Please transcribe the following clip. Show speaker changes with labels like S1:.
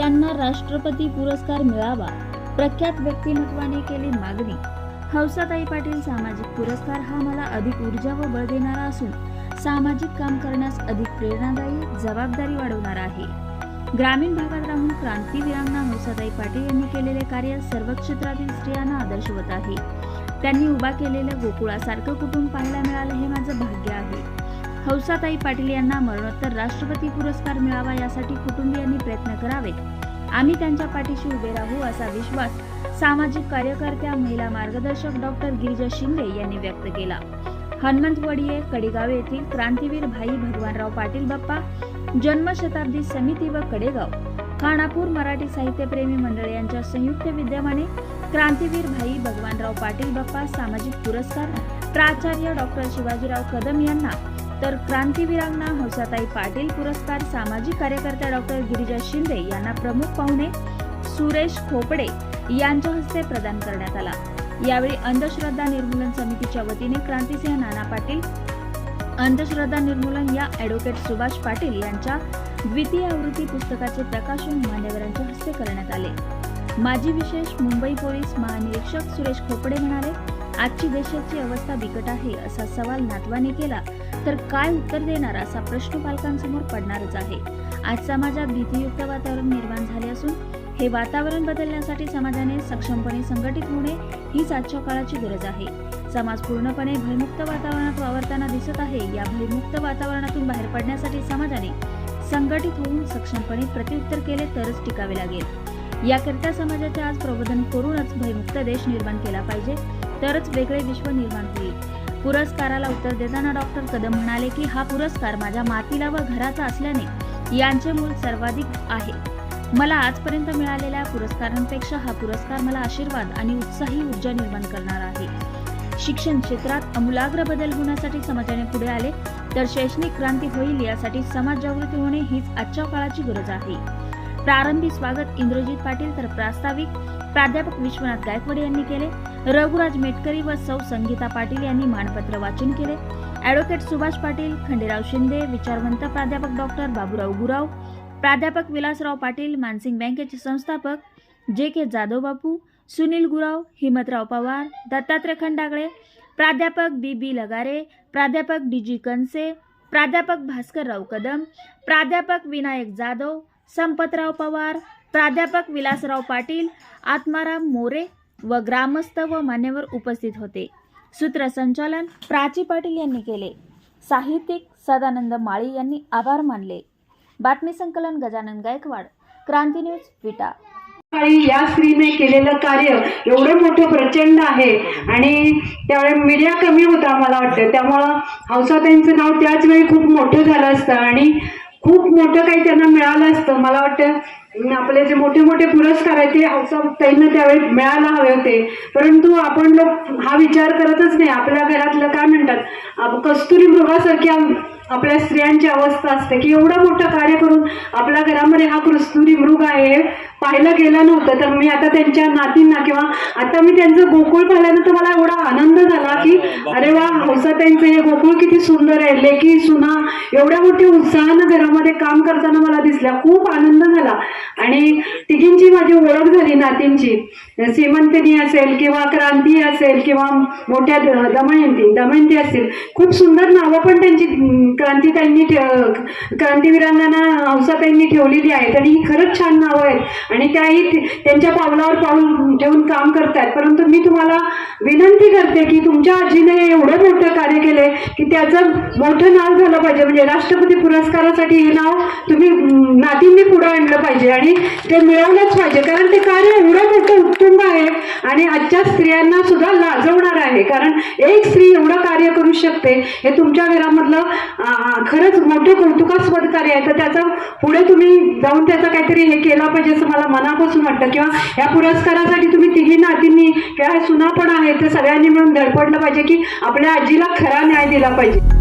S1: यांना राष्ट्रपती पुरस्कार मिळावा, प्रख्यात व्यक्तिमत्वाने केली मागणी। हौसाताई पाटील सामाजिक पुरस्कार हा मला अधिक ऊर्जा व बळ देणारा असून सामाजिक काम करण्यास अधिक प्रेरणादायी, जबाबदारी वाढवणारा आहे। ग्रामीण भागात राहून क्रांतीवीरांगना हौसाताई पाटील यांनी केलेले कार्य सर्व क्षेत्रातील स्त्रियांना आदर्शवत आहे। त्यांनी उभा केलेलं गोकुळासारखं कुटुंब पाहायला मिळालं हे माझं भाग्य आहे। हौसाताई पाटील यांना मरणोत्तर राष्ट्रपती पुरस्कार मिळावा यासाठी कुटुंबियांनी प्रयत्न करावेत। आम्ही त्यांच्या पाठीशी उभे राहू असा विश्वास सामाजिक कार्यकर्त्या, महिला मार्गदर्शक डॉक्टर गिरिजा शिंदे यांनी व्यक्त केला। हनुमंतवाडी कडेगाव येथील क्रांतीवीर भाई भगवानराव पाटील बाप्पा जन्मशताब्दी समिती व कडेगाव खानापूर मराठी साहित्यप्रेमी मंडळ यांच्या संयुक्त विद्यमाने क्रांतीवीर भाई भगवानराव पाटील बाप्पा सामाजिक पुरस्कार प्राचार्य डॉक्टर शिवाजीराव कदम यांना, तर क्रांतीवीरांगना हौसाताई पाटील पुरस्कार सामाजिक कार्यकर्त्या डॉक्टर गिरिजा शिंदे यांना प्रमुख पाहुणे सुरेश खोपडे यांच्या हस्ते प्रदान करण्यात आला। यावेळी अंधश्रद्धा निर्मूलन समितीच्या वतीने क्रांतिसिंह नाना पाटील अंधश्रद्धा निर्मूलन या ॲडव्होकेट सुभाष पाटील यांच्या द्वितीय आवृत्ती पुस्तकाचे प्रकाशन मान्यवरांच्या हस्ते करण्यात आले। माजी विशेष मुंबई पोलीस महानिरीक्षक सुरेश खोपडे म्हणाले, आजची देशाची अवस्था बिकट आहे असा सवाल नातवाने केला तर काय उत्तर देणार असा प्रश्न पालकांसमोर पडणारच आहे। आज समाजात भीतीयुक्त वातावरण निर्माण झाले असून हे वातावरण बदलण्यासाठी समाजाने सक्षमपणे संघटित होणे हीच आजच्या काळाची गरज आहे। समाज पूर्णपणे भयमुक्त वातावरणात वावरताना दिसत आहे। या भयमुक्त वातावरणातून बाहेर पडण्यासाठी समाजाने संघटित होऊन सक्षमपणे प्रत्युत्तर केले तरच टिकावे लागेल। याकरिता समाजाचे आज प्रबोधन करूनच भयमुक्त देश निर्माण केला पाहिजे, तरच वेगळे विश्व निर्माण होईल। पुरस्काराला उत्तर देताना डॉक्टर कदम म्हणाले की हा पुरस्कार माझ्या मातीला व घराचा असल्याने यांचे मूल सर्वाधिक आहे। मला आजपर्यंत मिळालेल्या पुरस्कारांपेक्षा हा पुरस्कार मला आशीर्वाद आणि उत्साही ऊर्जा निर्माण करणार आहे। शिक्षण क्षेत्रात आमूलाग्र बदल होण्यासाठी समाजाने पुढे आले तर शैक्षणिक क्रांती होईल। यासाठी समाज जागृती होणे हीच आजच्या काळाची गरज आहे। प्रारंभी स्वागत इंद्रजित पाटील तर प्रास्ताविक प्राध्यापक विश्वनाथ गायकवाड यांनी केले। रघुराज मेटकरी व सौ संगीता पाटील यांनी मानपत्र वाचन केले। ॲडव्होकेट सुभाष पाटील, खंडेराव शिंदे, विचारवंत प्राध्यापक डॉक्टर बाबूराव गुराव, प्राध्यापक विलासराव पाटील, मानसिंग बँकेचे संस्थापक जे.के. जाधव बापू, सुनील गुराव, हिमतराव पवार, दत्तात्रय खंडागळे, प्राध्यापक बी.बी. लगारे, प्राध्यापक डी.जी. कनसे, प्राध्यापक भास्करराव कदम, प्राध्यापक विनायक जाधव, संपतराव पवार, प्राध्यापक विलासराव पाटील, आत्माराम मोरे व ग्रामस्थ व मान्यवर उपस्थित होते। सूत्रसंचालन प्राची पाटील यांनी केले। साहित्यिक सदानंद माळी यांनी आभार मानले। बातमी संकलन गजानन गायकवाड, क्रांती न्यूज, विटा।
S2: या स्त्रीने केलेलं कार्य एवढं मोठं प्रचंड आहे आणि त्यावेळी मीडिया कमी होता मला वाटतं, त्यामुळं हौसाताईंचं नाव त्याच वेळी खूप मोठं झालं असतं आणि खूप मोठं काही त्यांना मिळालं असतं। मला वाटतं आपले जे मोठे मोठे पुरस्कार आहेत ते हौसाताईंना त्यावेळी मिळायला हवे होते, परंतु आपण लोक हा विचार करतच नाही। आपल्या घरातलं काय म्हणतात, कस्तुरी मृगासारखी आपल्या स्त्रियांची अवस्था असते की एवढं मोठं कार्य करून आपल्या घरामध्ये हा कस्तुरी मृग आहे पाहिलं गेलं नव्हतं। तर मी आता त्यांच्या नातींना किंवा आता मी त्यांचं गोकुळ पाहिल्यानंतर मला एवढा आनंद झाला की अरे वा, हौसाताईंचं हे गोकुळ किती सुंदर आहे। लेकी सुना एवढ्या मोठ्या उत्साहानं घरामध्ये काम करताना मला दिसल्या, खूप आनंद झाला। आणि तिघींची माझी ओळख झाली नातींची, सीमंतिनी असेल किंवा क्रांती असेल किंवा मोठ्या दमयंती असतील, खूप सुंदर नावं पण त्यांची क्रांतीताईंनी क्रांतीवीरांगना हौसाताईंनी ठेवलेली आहेत आणि ही खरंच छान नावं आहेत आणि त्याही त्यांच्या पावलावर पाऊल ठेवून काम करतायत। परंतु मी तुम्हाला विनंती करते की तुमच्या आजीने एवढं मोठं कार्य केले की त्याचं मोठं नाव झालं पाहिजे, म्हणजे राष्ट्रपती पुरस्कारासाठी हे नाव तुम्ही नातींनी पुढे आणलं पाहिजे आणि ते मिळवलंच पाहिजे, कारण ते कार्य एवढं मोठं उत्तुंग आहे आणि आजच्या स्त्रियांना सुद्धा लाजवणार आहे। कारण एक स्त्री एवढं कार्य करू शकते हे तुमच्या घरामधलं खरंच मोठं कौतुकास्पद कार्य आहे। तर त्याचं पुढे तुम्ही जाऊन त्याचं काहीतरी हे केलं पाहिजे असं मला मनापासून वाटतं, किंवा या पुरस्कारासाठी तुम्ही तिघी नातींनी किंवा सुना पण आहेत ते सगळ्यांनी मिळून धडपडलं पाहिजे की आपल्या आजीला खरा न्याय दिला पाहिजे।